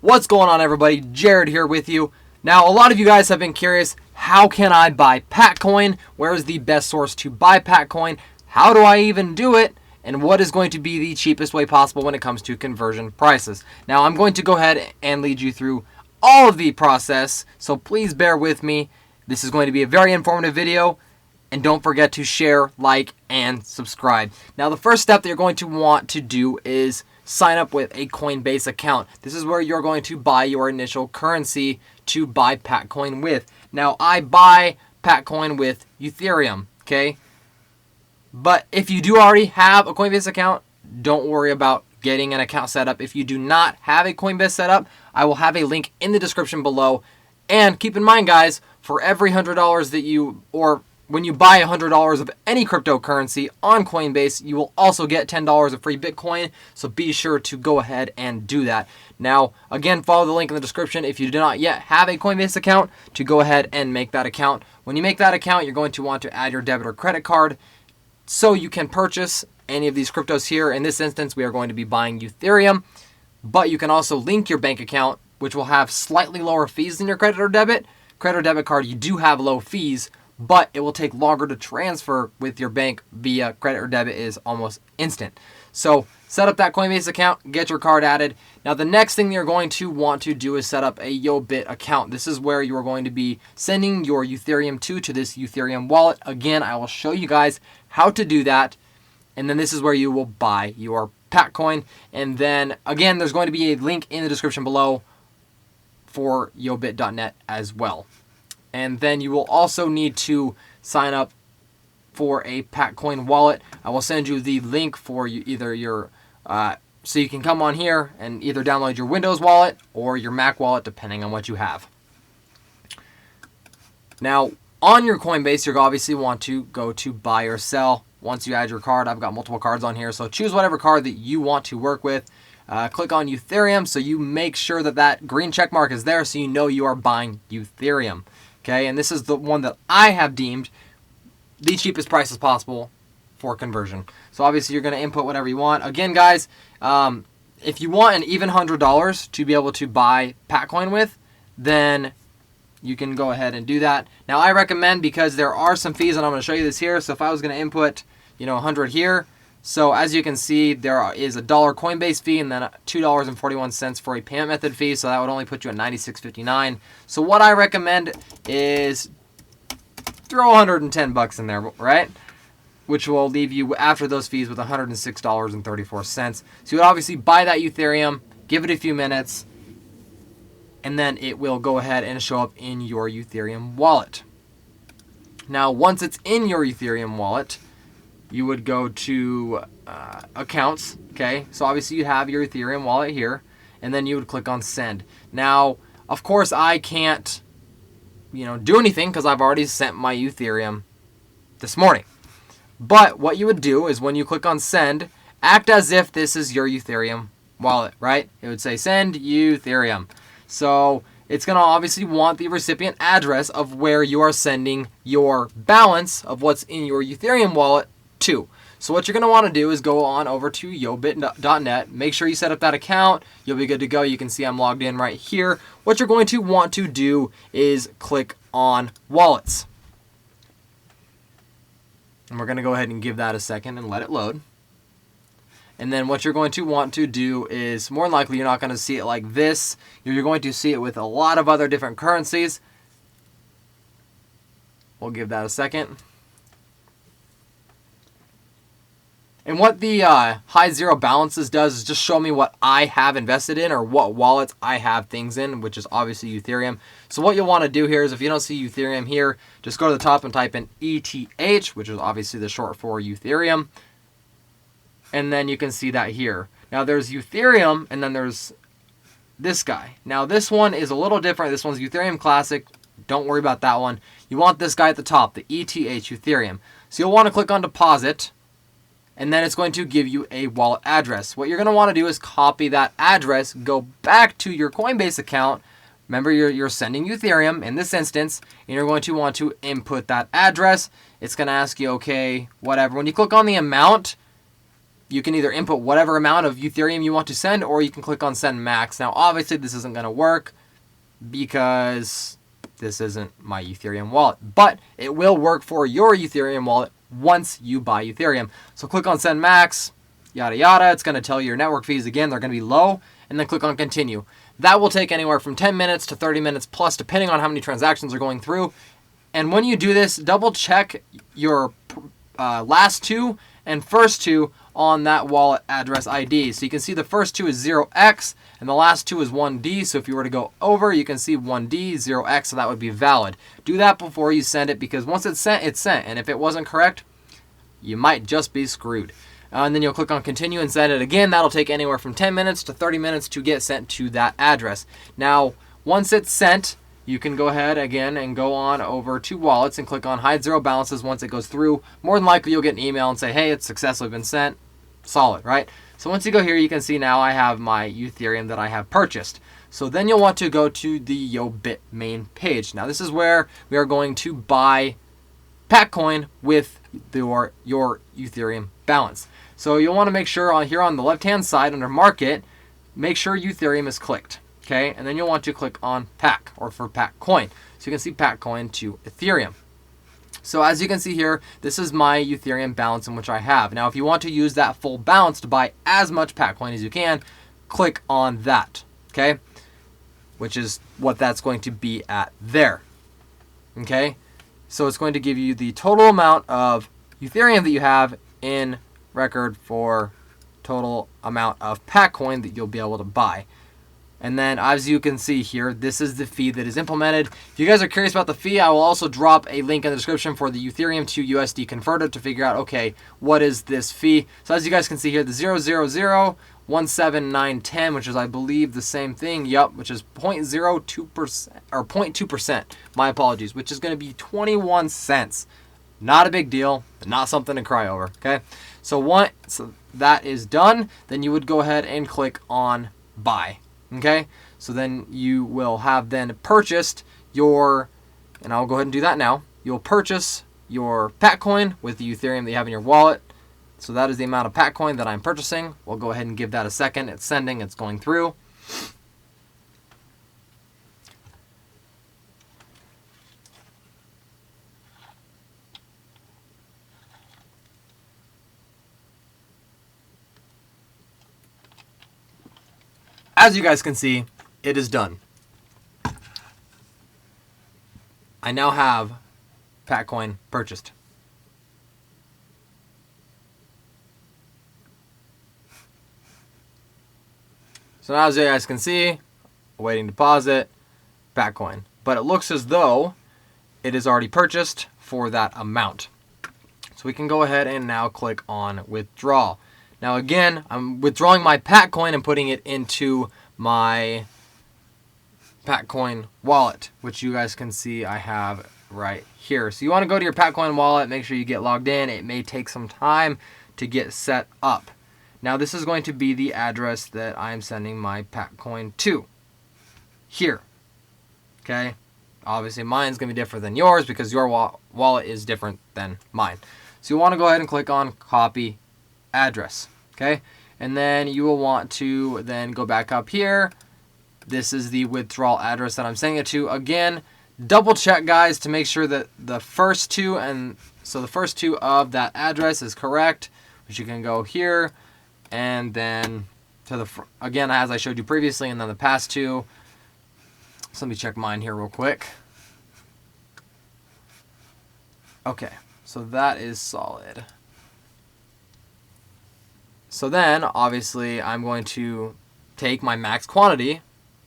What's going on, everybody? Jared here with you. Now, a lot of you guys have been curious, how can I buy Paccoin? Where is the best source to buy Paccoin? How do I even do it? And what is going to be the cheapest way possible when it comes to conversion prices? Now, I'm going to go ahead and lead you through all of the process, so please bear with me. This is going to be a very informative video, and don't forget to share, like, and subscribe. Now, the first step that you're going to want to do is sign up with a Coinbase account. This is where you're going to buy your initial currency to buy Paccoin with. Now, I buy Paccoin with Ethereum, okay? But if you do already have a Coinbase account, don't worry about getting an account set up. If you do not have a Coinbase set up, I will have a link in the description below. And keep in mind, guys, for every $100 that you, or when you buy $100 of any cryptocurrency on Coinbase, you will also get $10 of free Bitcoin. So be sure to go ahead and do that. Now, again, follow the link in the description if you do not yet have a Coinbase account to go ahead and make that account. When you make that account, you're going to want to add your debit or credit card so you can purchase any of these cryptos here. In this instance, we are going to be buying Ethereum, but you can also link your bank account, which will have slightly lower fees than your credit or debit. Credit or debit card, you do have low fees, but it will take longer to transfer with your bank via credit or debit is almost instant. So set up that Coinbase account, get your card added. Now the next thing you're going to want to do is set up a YoBit account. This is where you are going to be sending your Ethereum to this Ethereum wallet. Again, I will show you guys how to do that. And then this is where you will buy your Paccoin. And then again, there's going to be a link in the description below for YoBit.net as well. And then you will also need to sign up for a PACCOIN wallet. I will send you the link for you, either your, so you can come on here and either download your Windows wallet or your Mac wallet, depending on what you have. Now, on your Coinbase, you obviously want to go to buy or sell. Once you add your card, I've got multiple cards on here, so choose whatever card that you want to work with. Click on Ethereum, so you make sure that that green check mark is there so you know you are buying Ethereum. Okay, and this is the one that I have deemed the cheapest prices possible for conversion. So obviously you're going to input whatever you want. Again, guys, if you want an even $100 to be able to buy Paccoin with, then you can go ahead and do that. Now I recommend, because there are some fees, and I'm going to show you this here. So if I was going to input, 100 here. So as you can see, there is a $1 Coinbase fee and then $2.41 for a payment method fee. So that would only put you at $96.59. So what I recommend is throw $110 in there, right? Which will leave you after those fees with $106.34. So you would obviously buy that Ethereum, give it a few minutes, and then it will go ahead and show up in your Ethereum wallet. Now, once it's in your Ethereum wallet, you would go to accounts, okay? So obviously you have your Ethereum wallet here, and then you would click on send. Now, of course, I can't, do anything because I've already sent my Ethereum this morning. But what you would do is when you click on send, act as if this is your Ethereum wallet, right? It would say send Ethereum. So it's going to obviously want the recipient address of where you are sending your balance of what's in your Ethereum wallet to. So what you're going to want to do is go on over to YoBit.net. Make sure you set up that account. You'll be good to go. You can see I'm logged in right here. What you're going to want to do is click on wallets. And we're going to go ahead and give that a second and let it load. And then what you're going to want to do is, more than likely, you're not going to see it like this. You're going to see it with a lot of other different currencies. We'll give that a second. And what the high zero balances does is just show me what I have invested in, or what wallets I have things in, which is obviously Ethereum. So what you'll want to do here is, if you don't see Ethereum here, just go to the top and type in ETH, which is obviously the short for Ethereum. And then you can see that here. Now there's Ethereum, and then there's this guy. Now this one is a little different. This one's Ethereum Classic. Don't worry about that one. You want this guy at the top, the ETH Ethereum. So you'll want to click on deposit, and then it's going to give you a wallet address. What you're going to want to do is copy that address, go back to your Coinbase account. Remember, you're sending Ethereum in this instance, and you're going to want to input that address. It's going to ask you, okay, whatever. When you click on the amount, you can either input whatever amount of Ethereum you want to send, or you can click on send max. Now, obviously, this isn't going to work because this isn't my Ethereum wallet, but it will work for your Ethereum wallet once you buy Ethereum. So click on send max, yada yada. It's going to tell you your network fees again, they're going to be low, and then click on continue. That will take anywhere from 10 minutes to 30 minutes plus, depending on how many transactions are going through. And when you do this, double check your last two and first two on that wallet address ID. So you can see the first two is 0x and the last two is 1D. So if you were to go over, you can see 1D, 0x, so that would be valid. Do that before you send it, because once it's sent, it's sent. And if it wasn't correct, you might just be screwed. And then you'll click on continue and send it again. That'll take anywhere from 10 minutes to 30 minutes to get sent to that address. Now, once it's sent, you can go ahead again and go on over to wallets and click on hide zero balances once it goes through. More than likely, you'll get an email and say, hey, it's successfully been sent. Solid, right? So once you go here, you can see now I have my Ethereum that I have purchased. So then you'll want to go to the YoBit main page. Now, this is where we are going to buy PACCOIN with your Ethereum balance. So you'll want to make sure on here on the left-hand side under market, make sure Ethereum is clicked. Okay, and then you'll want to click on PAC, or for PACCOIN. So you can see PACCOIN to Ethereum. So as you can see here, this is my Ethereum balance in which I have. Now, if you want to use that full balance to buy as much PACCOIN as you can, click on that, okay? Which is what that's going to be at there, okay? So it's going to give you the total amount of Ethereum that you have in record for total amount of PACCOIN that you'll be able to buy. And then, as you can see here, this is the fee that is implemented. If you guys are curious about the fee, I will also drop a link in the description for the Ethereum to USD converter to figure out, okay, what is this fee? So as you guys can see here, the 0.0017910, which is, I believe, the same thing, which is 0.02%, or 0.2%, my apologies, which is going to be 21 cents. Not a big deal, not something to cry over, okay? So once that is done, then you would go ahead and click on buy. Okay, so then you will have then purchased your, and I'll go ahead and do that now. You'll purchase your PACCOIN with the Ethereum that you have in your wallet. So that is the amount of PACCOIN that I'm purchasing. We'll go ahead and give that a second. It's sending, it's going through. As you guys can see, it is done. I now have PACCOIN purchased. So now as you guys can see, awaiting deposit, PACCOIN. But it looks as though it is already purchased for that amount. So we can go ahead and now click on withdraw. Now again, I'm withdrawing my PACCOIN and putting it into my PACCOIN wallet, which you guys can see I have right here. So you want to go to your PACCOIN wallet, make sure you get logged in. It may take some time to get set up. Now this is going to be the address that I'm sending my PACCOIN to. Here. Okay? Obviously mine's going to be different than yours because your wallet is different than mine. So you want to go ahead and click on copy address. Okay? And then you will want to then go back up here. This is the withdrawal address that I'm sending it to. Again, double check, guys, to make sure that the first two of that address is correct, which you can go here and then to the again, as I showed you previously, and then the past two. So let me check mine here real quick. Okay, so that is solid. So then, obviously, I'm going to take my max quantity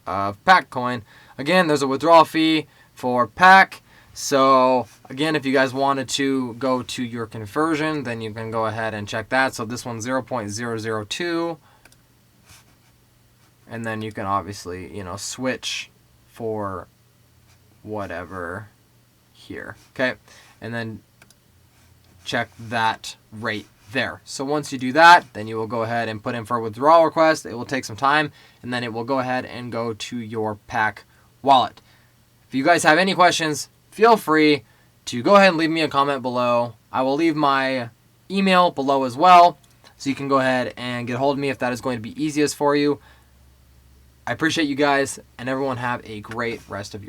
of PACCOIN. Again, there's a withdrawal fee for PAC. So, again, if you guys wanted to go to your conversion, then you can go ahead and check that. So this one's 0.002. And then you can obviously, switch for whatever here. Okay? And then check that rate there. So once you do that, then you will go ahead and put in for a withdrawal request. It will take some time, and then it will go ahead and go to your PAC wallet. If you guys have any questions, feel free to go ahead and leave me a comment below. I will leave my email below as well. so you can go ahead and get a hold of me if that is going to be easiest for you. I appreciate you guys, and everyone have a great rest of your